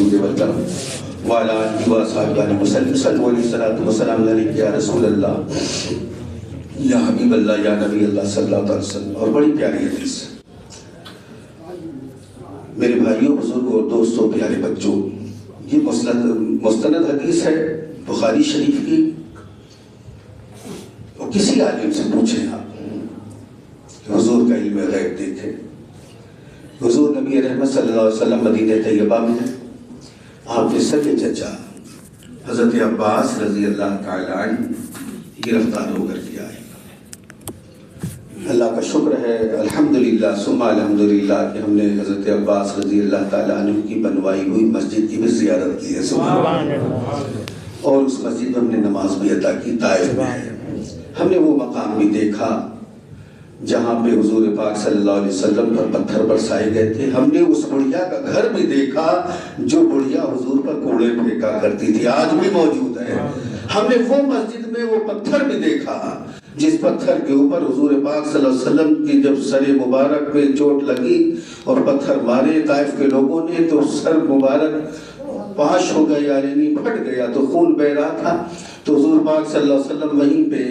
الجود والکرم وعلی آلہ وصحبہ وسلم صلو علیہ الصلوۃ والسلام علیک یا رسول اللہ یا حبیب اللہ یا نبی اللہ صلی اللہ علیہ وسلم. اور بڑی پیاری حدیث میرے بھائیوں بزرگوں اور دوستوں پیارے بچوں، یہ مستند حدیث ہے بخاری شریف کی. اور کسی عالم سے پوچھیں آپ کہ حضور کا علم غیب دیکھیں. حضور نبی رحمت صلی اللہ علیہ وسلم مدینہ طیبہ میں ہیں. آپ کے سگے چچا حضرت عباس رضی اللہ تعالی عنہ گرفتار ہو کر کے آئے. اللہ کا شکر ہے الحمدللہ ثم الحمدللہ کہ ہم نے حضرت عباس رضی اللہ تعالیٰ عنہ کی بنوائی ہوئی مسجد کی بھی زیارت کی ہے. سبحان اللہ. اور اس مسجد میں ہم نے نماز بھی ادا کی. طائف میں ہم نے وہ مقام بھی دیکھا جہاں پہ حضور پاک صلی اللہ علیہ وسلم پر پتھر برسائے گئے تھے. ہم نے اس بڑھیا کا گھر بھی دیکھا جو بڑھیا حضور پر کوڑے پھینکا کرتی تھی، آج بھی موجود ہے. ہم نے وہ مسجد میں وہ پتھر بھی دیکھا جس پتھر کے اوپر حضور پاک صلی اللہ علیہ وسلم کی جب سر مبارک پہ چوٹ لگی اور پتھر مارے طائف کے لوگوں نے تو سر مبارک پاش ہو گیا، یعنی پھٹ گیا تو خون بہ رہا تھا. تو حضور پاک صلی اللہ علیہ وسلم وہیں پہ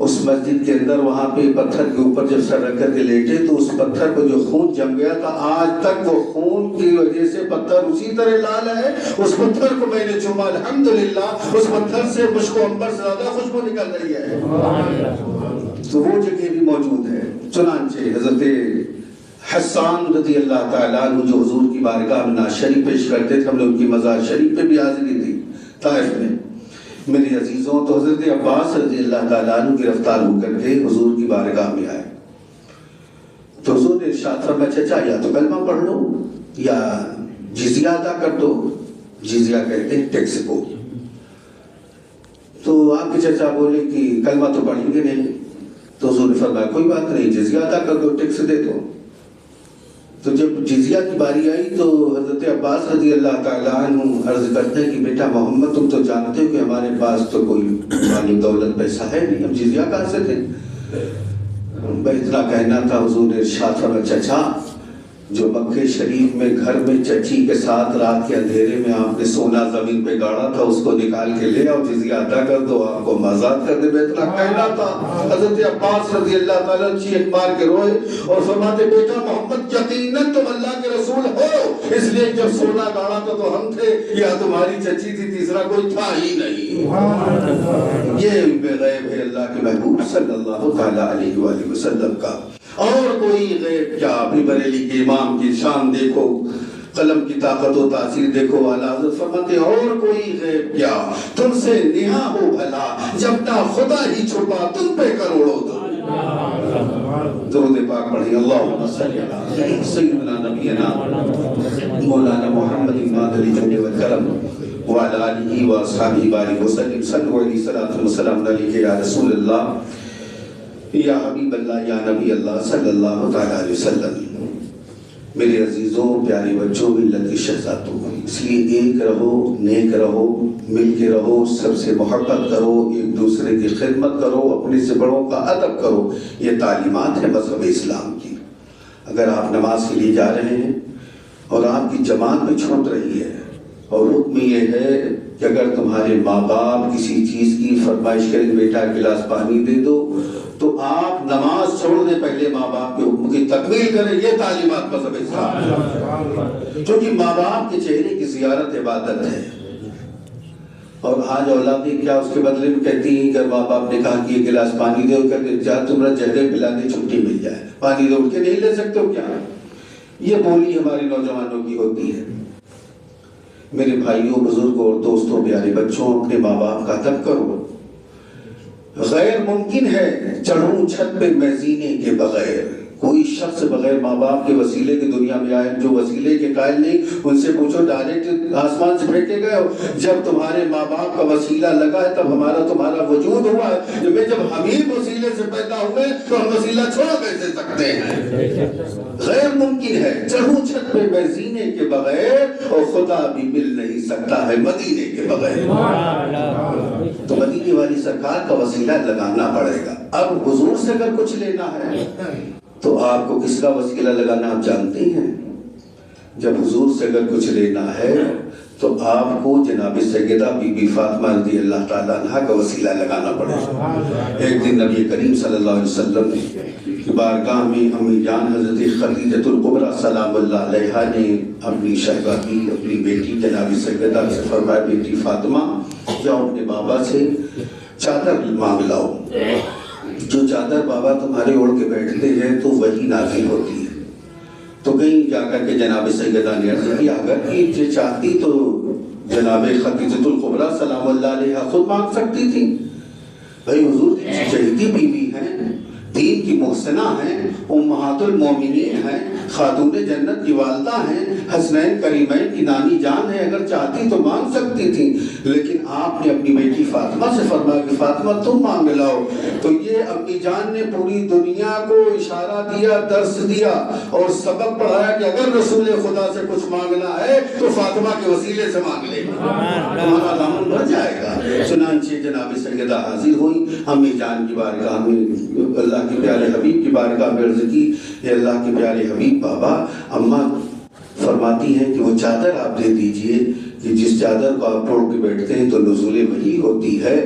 اس مسجد کے اندر وہاں پہ پتھر کے اوپر جب سر رکھ کر کے لیٹے تو اس پتھر کو جو خون جم گیا تھا، آج تک وہ خون کی وجہ سے پتھر اسی طرح لال ہے. اس پتھر کو میں نے چوما، الحمدللہ اس پتھر سے مشک و عنبر سے زیادہ خوشبو نکل رہی ہے. تو وہ جگہ بھی موجود ہے. چنانچہ حضرت حسان رضی اللہ تعالیٰ عنہ جو حضور کی بارگاہ میں نعت شریف پیش کرتے تھے، ہم نے ان کی مزار شریف پہ بھی حاضری دی طائف میں. میرے عزیزوں، تو حضرت عباس رضی اللہ تعالیٰ عنہ گرفتار ہو کر کے حضور کی بارگاہ میں آئے. تو حضور نے ارشاد فرمایا چچا یا تو کلمہ پڑھ لو یا جزیہ ادا کر دو. جزیہ کہتے ہیں ٹیکس کو. تو آپ کے چچا بولے کہ کلمہ تو پڑھیں گے نہیں. تو حضور نے فرمایا کوئی بات نہیں، جزیہ ادا کر دو، ٹیکس دے دو. تو جب جزیہ کی باری آئی تو حضرت عباس رضی اللہ تعالیٰ عنہ عرض کرتے ہیں کہ بیٹا محمد تم تو جانتے ہو کہ ہمارے پاس تو کوئی مال و دولت پیسہ ہے نہیں، ہم جزیہ کہاں سے دیں. بس اتنا کہنا تھا. حضور نے ارشاد فرمایا چچا جو مکہ شریف میں گھر میں چچی کے ساتھ رات کے اندھیرے میں آپ نے سونا زمین پہ گاڑا تھا اس کو نکال کے لے آؤ، جزیہ ادا کر دو، آپ کو آزاد کر دے. اتنا کہنا تھا. حضرت عباس رضی اللہ تعالیٰ چیخ مار کے روئے اور فرماتے بیٹا محمد یقیناً تم اللہ کے رسول ہو، اس لیے جب سونا گاڑا تھا تو ہم تھے یا تمہاری چچی تھی، تیسرا کوئی تھا ہی نہیں. یہ غیب ہے اللہ کے محبوب صلی اللہ تعالیٰ علیہ وآلہ وسلم کا. اور کوئی غیب کیا. ابھی بریلی کے امام کی شان دیکھو، قلم کی طاقت و تاثیر دیکھو. اعلیٰ حضرت فرماتے اور کوئی غیب کیا، تم سے نہا ہو بھلا جب نہ خدا ہی چھپا تم پہ کروڑوں درود پاک پڑھیں. اللہم صلی علی سیدنا نبینا مولانا محمد مادری جود والکرم وعلی آلہ واصحابہ بارک وسلم. صلو علیہ الصلوۃ والسلام علیک یا رسول اللہ یا حبیب اللہ یا نبی اللہ صلی اللہ تعالیٰ علیہ وسلم. میرے عزیزوں پیارے بچوں، ملت کے شہزادوں، اس لیے ایک رہو، نیک رہو، مل کے رہو، سب سے محبت کرو، ایک دوسرے کی خدمت کرو، اپنے سے بڑوں کا ادب کرو. یہ تعلیمات ہیں مذہب اسلام کی. اگر آپ نماز کے لیے جا رہے ہیں اور آپ کی جماعت میں چھوٹ رہی ہے اور حکم یہ ہے کہ اگر تمہارے ماں باپ کسی چیز کی فرمائش کریں بیٹا گلاس پانی دے دو تو آپ نماز چھوڑ دیں، پہلے ماں باپ کے حکم کی تکمیل کریں. یہ تعلیمات مذہب اسلام، کیونکہ ماں باپ کے چہرے کی زیارت عبادت ہے. اور آج اولادیں کیا اس کے بدلے میں کہتی ہیں کہ ماں باپ نے کہا کہ یہ گلاس پانی دے، کہتے جا تمہارا جہرے پلا دے چھٹی مل جائے، پانی دے اٹھ کے نہیں لے سکتے ہو کیا. یہ بولی ہمارے نوجوانوں کی ہوتی ہے. میرے بھائیوں بزرگوں اور دوستوں پیارے بچوں، اپنے ماں باپ کا ادب کرو. غیر ممکن ہے چڑھوں چھت پہ میں زینے کے بغیر. کوئی شخص بغیر ماں باپ کے وسیلے کی دنیا میں آئے، جو وسیلے کے قائل نہیں ان سے پوچھو ڈائریکٹ آسمان سے پھینکے گئے ہو. جب تمہارے ماں باپ کا وسیلہ لگا ہے تب ہمارا تمہارا وجود ہوا ہے. جب ہم ہی وسیلے سے پیدا ہوئے تو ہم وسیلہ چھوڑ کیسے سکتے ہیں. غیر ممکن ہے چڑھوں چھت پہ میں زینے کے بغیر، اور خدا بھی مل نہیں سکتا ہے مدینے کے بغیر. تو مدینے والی سرکار کا وسیلہ لگانا پڑے گا. اب حضور سے اگر کچھ لینا ہے تو آپ کو کس کا وسیلہ لگانا آپ جانتے ہیں. جب حضور سے اگر کچھ لینا ہے تو آپ کو جناب سیدہ بی بی فاطمہ رضی اللہ تعالیٰ عنہ کا وسیلہ لگانا پڑے گا۔ ایک دن نبی کریم صلی اللہ علیہ وسلم کی بارگاہ میں امی جان حضرت خدیجۃ الکبریٰ سلام اللہ علیہا نے اپنی شہزادی اپنی بیٹی جناب سیدہ سے فرمایا بیٹی فاطمہ جاؤ اپنے بابا سے چادر مانگ لاؤ، جو چادر بابا تمہارے اوڑھ کے بیٹھتے ہیں تو وہی نازل ہوتی ہے۔ تو کہیں جا کر کے جناب سیدہ نے عرض کیا اگر یہ چاہتی تو جناب خدیجۃ الکبریٰ سلام اللہ علیہا خود مانگ سکتی تھی۔ بھائی حضور شہیدی بیوی ہیں، دین کی محسنہ ہیں، امہات المومنین ہیں، خاتون جنت کی والدہ ہیں، حسنین کریمین کی نانی جان ہے، اگر چاہتی تو مانگ سکتی تھی، لیکن آپ نے اپنی بیٹی فاطمہ سے فرمایا کہ فاطمہ تم مانگ لاؤ۔ تو یہ امی جان نے پوری دنیا کو اشارہ دیا، درس دیا اور سبق پڑھایا کہ اگر رسول خدا سے کچھ مانگنا ہے تو فاطمہ کے وسیلے سے مانگ لے، تمہارا دامن بھر جائے گا۔ چنانچہ جناب سیدہ حاضر ہوئی امی جان کی بارگاہ میں، اللہ کے پیارے حبیب کی بارگاہ میں عرض کی کہ اللہ کے پیارے حبیب بابا اماں فرماتی ہیں کہ وہ چادر آپ دے دیجئے کہ جس چادر کو آپ اوڑھ کے بیٹھتے ہیں تو نزول وحی ہوتی ہے۔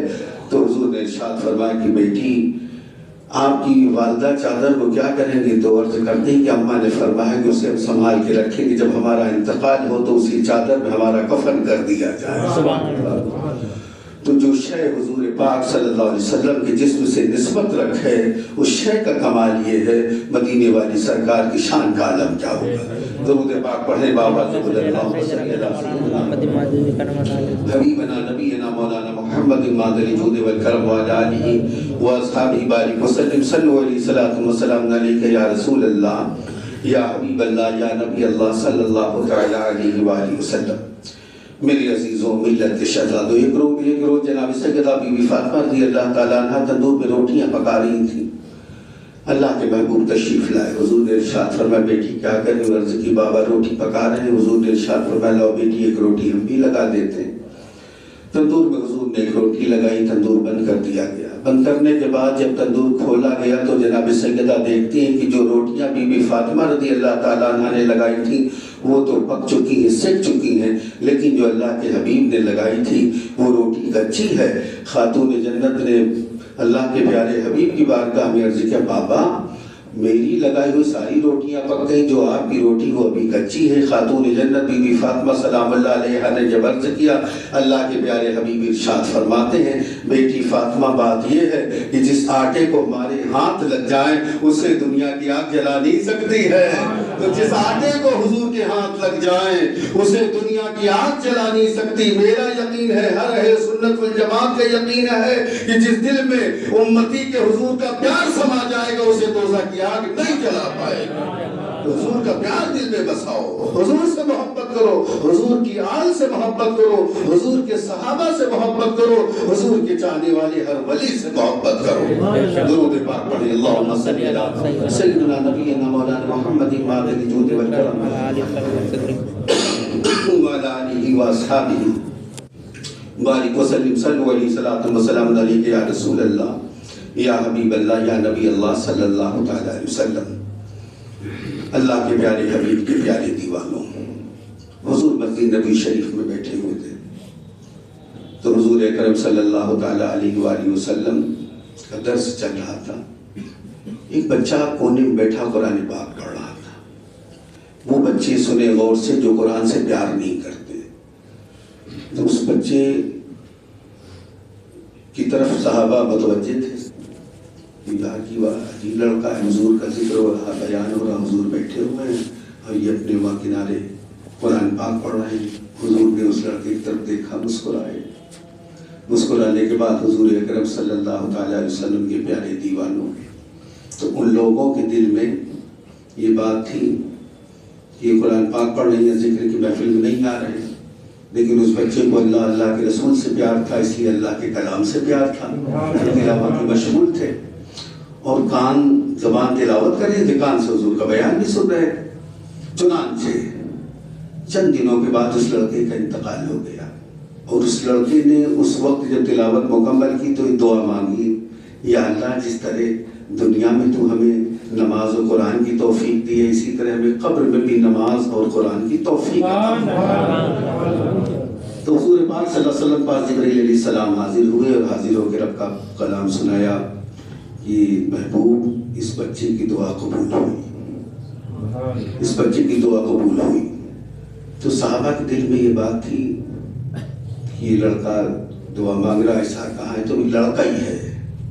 تو حضور نے ارشاد فرمایا کہ بیٹی آپ کی والدہ چادر کو کیا کریں گے؟ تو عرض کرتے ہیں کہ اماں نے فرمایا کہ اسے ہم سنبھال کے رکھیں گے، جب ہمارا انتقال ہو تو اسی چادر میں ہمارا کفن کر دیا جائے۔ تو جو شے حضور پاک صلی اللہ علیہ وسلم کے جسم سے نسبت رکھے اس شے کا کمال یہ ہے، مدینے والی سرکار کی شان کا عالم کیا ہوگا۔ درود پاک پڑھے بابا حبیبنا نبینا مولانا محمد مادر الجود والکرم وعلی آلہ واصحابہ بارک وسلم صلو علیہ الصلاۃ والسلام علیک یا رسول اللہ یا حبیب اللہ یا نبی اللہ صلی اللہ تعالی علیہ وآلہ وسلم۔ میری عزیزوں ملت کے شہزادوں، ایک روز جناب سیدہ بی بی فاطمہ رضی اللہ تعالیٰ عنہ تندور میں روٹیاں پکا رہی تھیں۔ اللہ کے محبوب تشریف لائے، حضور نے ارشاد فرمایا بیٹی کیا کریں؟ عرض کی بابا روٹی پکا رہے ہیں۔ حضور نے ارشاد فرمایا لاؤ بیٹی ایک روٹی ہم بھی لگا دیتے ہیں۔ تندور میں حضور نے ایک روٹی لگائی، تندور بند کر دیا گیا۔ بند کرنے کے بعد جب تندور کھولا گیا تو جناب سیدہ دیکھتی ہیں کہ جو روٹیاں بی بی فاطمہ رضی اللہ تعالیٰ عنہ نے لگائی تھیں وہ تو پک چکی ہیں، سک چکی ہیں، لیکن جو اللہ کے حبیب نے لگائی تھی وہ روٹی کچی ہے۔ خاتون جنت نے اللہ کے پیارے حبیب کی بارگاہ میں عرض کیا بابا میری لگائی ہوئی ساری روٹیاں پک گئی، جو آپ کی روٹی وہ ابھی کچی ہے۔ خاتون جنت بی بی فاطمہ سلام اللہ علیہا نے جب عرض کیا، اللہ کے پیارے حبیب ارشاد فرماتے ہیں بیٹی فاطمہ بات یہ ہے کہ جس آٹے کو ہمارے ہاتھ لگ جائیں اسے دنیا کی آگ جلا نہیں سکتی ہے، تو جس آٹے کو حضور کے ہاتھ لگ جائیں اسے دنیا کی آگ جلا نہیں سکتی۔ میرا یقین ہے، ہر اہل سنت والجماعت کا یقین ہے کہ جس دل میں امتی کے حضور کا پیار سما جائے گا اسے دوزخ کی آگ نہیں جلا پائے گا۔ حضور کا پیار دل میں بساؤ، حضور سے محبت کرو، حضور کی آل سے محبت کرو، حضور کے صحابہ سے محبت کرو، حضور کے چاہنے والے ہر ولی سے محبت کرو۔ درود پاک پڑھیں، اللہم صلی علی سیدنا نبینا مولانا محمد مادر الجود والکرم وعلی آلہ واصحابہ بارک وسلم صلو علیہ الصلاۃ والسلام علیک یا رسول اللہ یا حبیب اللہ یا نبی اللہ صلی اللہ تعالی علیہ وسلم۔ اللہ کے پیارے حبیب کے پیارے دیوانوں، حضور مسجد نبی شریف میں بیٹھے ہوئے تھے تو حضور اکرم صلی اللہ تعالی علیہ وآلہ وسلم کا درس چل رہا تھا۔ ایک بچہ کونے میں بیٹھا قرآن پاک پڑھ رہا تھا۔ وہ بچے سنے غور سے جو قرآن سے پیار نہیں کرتے، تو اس بچے کی طرف صحابہ متوجہ تھے، یار کی عجیب لڑکا ہے، حضور کا ذکر ہو رہا، بیان ہو رہا، حضور بیٹھے ہوئے ہیں اور یہ اپنے وہاں کنارے قرآن پاک پڑھ رہے ہیں۔ حضور نے اس لڑکے کی طرف دیکھا، مسکرائے۔ مسکرانے کے بعد حضور اکرم صلی اللہ تعالی علیہ وسلم کے پیارے دیوانوں، تو ان لوگوں کے دل میں یہ بات تھی کہ یہ قرآن پاک پڑھ رہے ہیں، ذکر کی محفل میں نہیں آ رہے، لیکن اس بچے کو اللہ کے رسول سے پیار تھا، اس لیے اللہ کے کلام سے پیار تھا، تلاوت میں مشغول تھے اور کان زبان تلاوت کر رہے تھے، کان سے حضور کا بیان بھی سن رہے۔ چنانچہ چند دنوں کے بعد اس لڑکے کا انتقال ہو گیا اور اس لڑکے نے اس وقت جب تلاوت مکمل کی تو دعا مانگی، یا اللہ جس طرح دنیا میں تو ہمیں نماز و قرآن کی توفیق دی ہے، اسی طرح ہمیں قبر میں بھی نماز اور قرآن کی توفیق تو حضور پاک صلی اللہ علیہ وسلم پاس جبرائیل علیہ السلام حاضر ہوئے اور حاضر ہو کے رب کا کلام سنایا کہ محبوب اس بچے کی دعا قبول ہوئی، اس بچے کی دعا قبول ہوئی۔ تو صحابہ کے دل میں یہ بات تھی کہ یہ لڑکا دعا مانگ رہا ہے، ایسا کہا ہے تو یہ لڑکا ہی ہے۔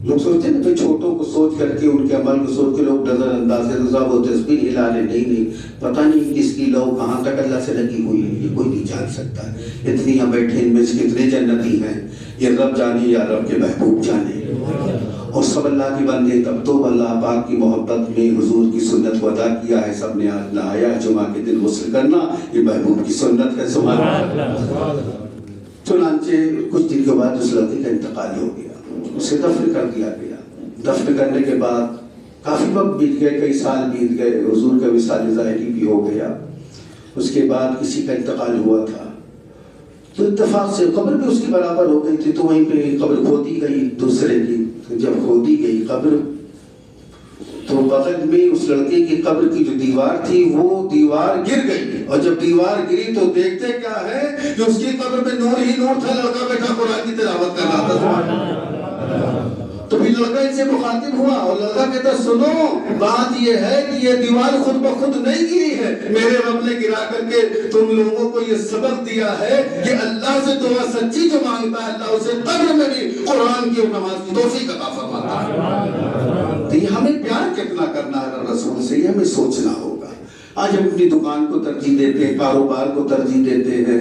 لوگ سوچتے ہیں نا چھوٹوں کو سوچ کر کے ان کے عمل کو سوچ کے لوگ نظر انداز ہے، رضا وہ تسبیح ہلا لے، نہیں پتہ نہیں کس کی لو کہاں تک اللہ سے لگی ہوئی ہے، یہ کوئی نہیں جان سکتا۔ اتنی یہاں بیٹھے ان میں سے کتنے جنتی ہیں، یہ رب جانے یا رب کے محبوب جانے۔ اور سب اللہ کے بندے، تب تو اللہ پاک کی محبت میں حضور کی سنت کو ادا کیا ہے۔ سب نے آج نہایا، جمعہ کے دن غسل کرنا یہ محبوب کی سنت ہے، سبحان اللہ۔ چنانچہ کچھ دن کے بعد اس لڑکے کا انتقال ہو گیا، اسے دفن کر دیا گیا۔ دفن کرنے کے بعد کافی وقت بیت گئے، کئی سال بیت گئے، حضور کا وصال ظاہری بھی ہو گیا۔ اس کے بعد کسی کا انتقال ہوا تھا تو اتفاق سے قبر بھی اس کی برابر ہو گئی تھی، تو وہیں پہ قبر کھودی گئی دوسرے کی۔ جب کھودی گئی قبر تو بغل میں اس لڑکے کی قبر کی جو دیوار تھی وہ دیوار گر گئی، اور جب دیوار گری تو دیکھتے کیا ہے کہ اس کی قبر میں نور ہی نور تھا، لڑکا بیٹھا قرآن کی تلاوت کر رہا تھا۔ تو پھر لڑکا ان سے مخاطب ہوا اور لڑکا کہتا سنو، بات یہ ہے کہ یہ دیوار خود بخود نہیں گری ہے، میرے رب نے گرا کر کے تم لوگوں کو یہ سبق دیا ہے کہ اللہ سے دعا سچی جو مانگتا ہے اللہ اسے قبر میں بھی قرآن کی اور نماز کی توفیق عطا فرماتا ہے۔ تو یہ ہمیں پیار کتنا کرنا ہے رسول سے، یہ ہمیں سوچنا ہوگا۔ آج ہم اپنی دکان کو ترجیح دیتے ہیں، کاروبار کو ترجیح دیتے ہیں،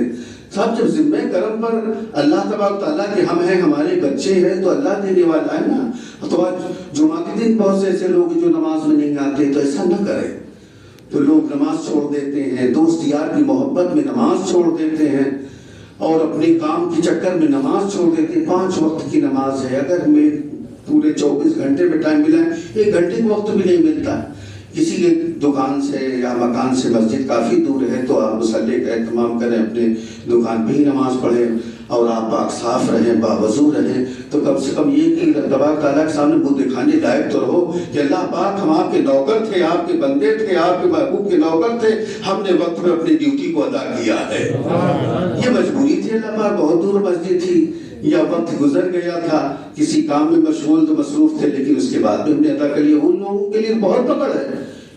سب جب ذمہ کرم پر اللہ تبارک تعالیٰ کے ہم ہیں، ہمارے بچے ہیں تو اللہ دینے والا ہے نا۔ تو آج جمعہ کے دن بہت سے ایسے لوگ جو نماز میں نہیں آتے، تو ایسا نہ کریں۔ تو لوگ نماز چھوڑ دیتے ہیں، دوست یار کی محبت میں نماز چھوڑ دیتے ہیں، اور اپنے کام کے چکر میں نماز چھوڑ دیتے ہیں۔ 5 وقت کی نماز ہے، اگر ہمیں پورے 24 گھنٹے میں ٹائم ملا ہے، 1 گھنٹے کا وقت بھی نہیں ملتا۔ کسی کے دکان سے یا مکان سے مسجد کافی دور ہے تو آپ مصلی کا اہتمام کریں، اپنے دکان پہ ہی نماز پڑھیں، اور آپ پاک صاف رہیں، باوضو رہیں۔ تو کم سے کم یہ کہ تبارک تعالیٰ کے سامنے منہ دکھانے لائق تو رہو کہ اللہ پاک ہم آپ کے نوکر تھے، آپ کے بندے تھے، آپ کے محبوب کے نوکر تھے، ہم نے وقت میں اپنی ڈیوٹی کو ادا کیا ہے۔ یہ مجبوری تھی، اللہ پاک بہت دور مسجد تھی یا وقت گزر گیا تھا، کسی کام میں مشغول تو مصروف تھے، لیکن اس کے بعد بھی ہم نے ادا کر لیا۔ ان لوگوں کے لیے بہت پکڑ ہے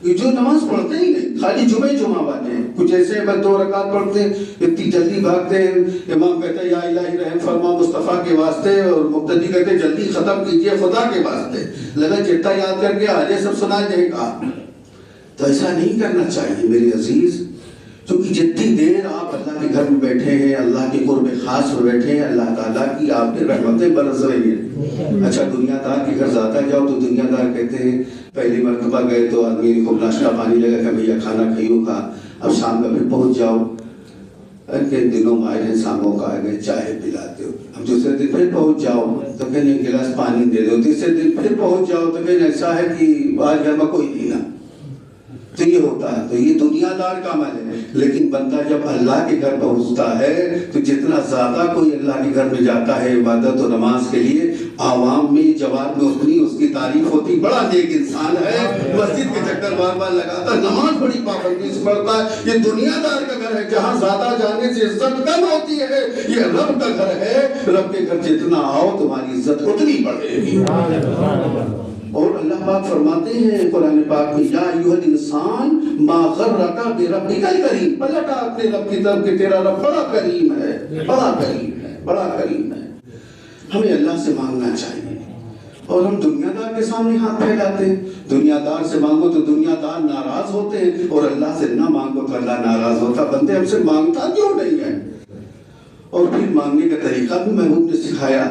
جو نماز پڑھتے ہی نہیں، خالی جمعہ والے ہیں۔ کچھ ایسے بس 2 رکعت پڑھتے ہیں، اتنی جلدی بھاگتے ہیں، امام کہتے ہیں یا الہی رحم فرما مصطفیٰ کے واسطے، اور مقتدی کہتے ہیں جلدی ختم کیجئے خدا کے واسطے، لگا چٹا یاد کر کے آجے سب سنا جائے گا۔ تو ایسا نہیں کرنا چاہیے میرے عزیز، کیونکہ جتنی دیر آپ اللہ کے گھر میں بیٹھے ہیں، اللہ کے قرب خاص میں بیٹھے ہیں، اللہ تعالیٰ کی آپ پہ رحمتیں برس رہی ہیں۔ اچھا دنیا دار کے گھر زیادہ جاؤ تو دنیا دار کہتے ہیں، پہلی مرتبہ گئے تو آدمی خوب ناشتہ پانی لگا کہ بھیا کھانا کھائیو کا، اب شام کا پھر پہنچ جاؤ، ان کے دنوں میں آئے ہیں شاموں کا آئے گئے چائے پلاتے ہو، اب دوسرے دن پھر پہنچ جاؤ تو کہیں ایک گلاس پانی دے دو، تیسرے دن پھر پہنچ جاؤ تو کہیں ایسا ہے کہ آج گھر میں کوئی نہیں نا۔ تو یہ ہوتا ہے، تو یہ دنیا دار کا عمل ہے۔ لیکن بندہ جب اللہ کے گھر پہنچتا ہے تو جتنا زیادہ کوئی اللہ کے گھر میں جاتا ہے عبادت و نماز کے لیے، عوام میں جواب میں اتنی اس کی تعریف ہوتی، بڑا نیک انسان ہے، مسجد کے چکر بار بار لگاتا ہے، نماز بڑی پابندی سے پڑھتا ہے۔ یہ دنیا دار کا گھر ہے جہاں زیادہ جانے سے عزت کم ہوتی ہے، یہ رب کا گھر ہے، رب کے گھر جتنا آؤ تمہاری عزت اتنی بڑھے گی۔ اور اللہ پاک فرماتے ہیں قرآن پاک میں یا ایھا الانسان ما غرک بربک الکریم، پلٹا اپنے رب کی طرف کہ تیرا رب بڑا کریم ہے، بڑا کریم ہے، بڑا کریم ہے۔ ہمیں اللہ سے مانگنا چاہیے، اور ہم دنیا دار کے سامنے ہاتھ پھیلاتے ہیں۔ دنیا دار سے مانگو تو دنیا دار ناراض ہوتے ہیں، اور اللہ سے نہ مانگو تو اللہ ناراض ہوتا۔ بندے ہم سے مانگتا کیوں نہیں ہے؟ اور پھر مانگنے کا طریقہ بھی محبوب نے سکھایا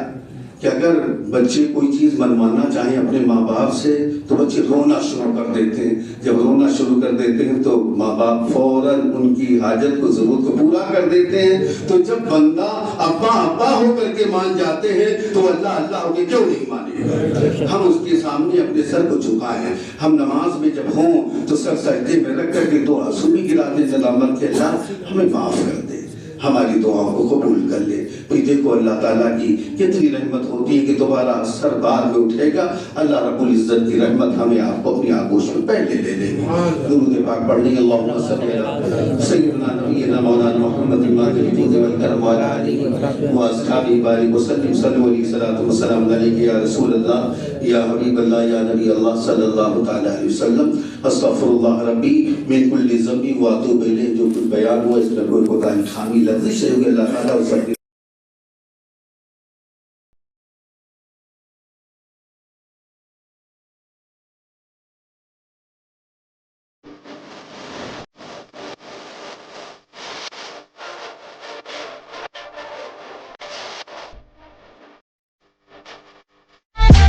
کہ اگر بچے کوئی چیز منوانا چاہیں اپنے ماں باپ سے تو بچے رونا شروع کر دیتے ہیں۔ جب رونا شروع کر دیتے ہیں تو ماں باپ فوراً ان کی حاجت کو ضرورت کو پورا کر دیتے ہیں۔ تو جب بندہ ابا ابا ہو کر کے مان جاتے ہیں تو اللہ اللہ ہو کے کیوں نہیں مانے؟ ہم اس کے سامنے اپنے سر کو جھکائیں۔ ہم نماز میں جب ہوں تو سر سجدے میں رکھ کر کے 2 آنسو بھی گراتے ہیں ندامت کے، اللہ ہمیں معاف کر دے، ہماری دعاؤں کو قبول کر لے۔ پھر دیکھو اللہ تعالیٰ کی کتنی رحمت ہوتی ہے کہ دوبارہ سر بعد میں اٹھے گا، اللہ رب العزت کی رحمت ہمیں آپ کو اپنی آغوش میں پہلے لے لے گی۔ درود پاک پڑھ لیں، اللہم صلی علی سیدنا نبینا مولانا محمد ماجد الجود والکرم وعلی آلہ واصحابہ بارک وسلم صلو علیہ الصلوۃ والسلام علیک یا رسول اللہ یا حبیب اللہ یا نبی اللہ صلی اللہ تعالی علیہ وسلم۔ استغفر اللہ ربی من کل ذنب واتوب الیہ۔ جو کچھ بیان ہوا اس میں کوئی کوتاہی خامی لفظ سے ہوگی اللہ تعالیٰ اس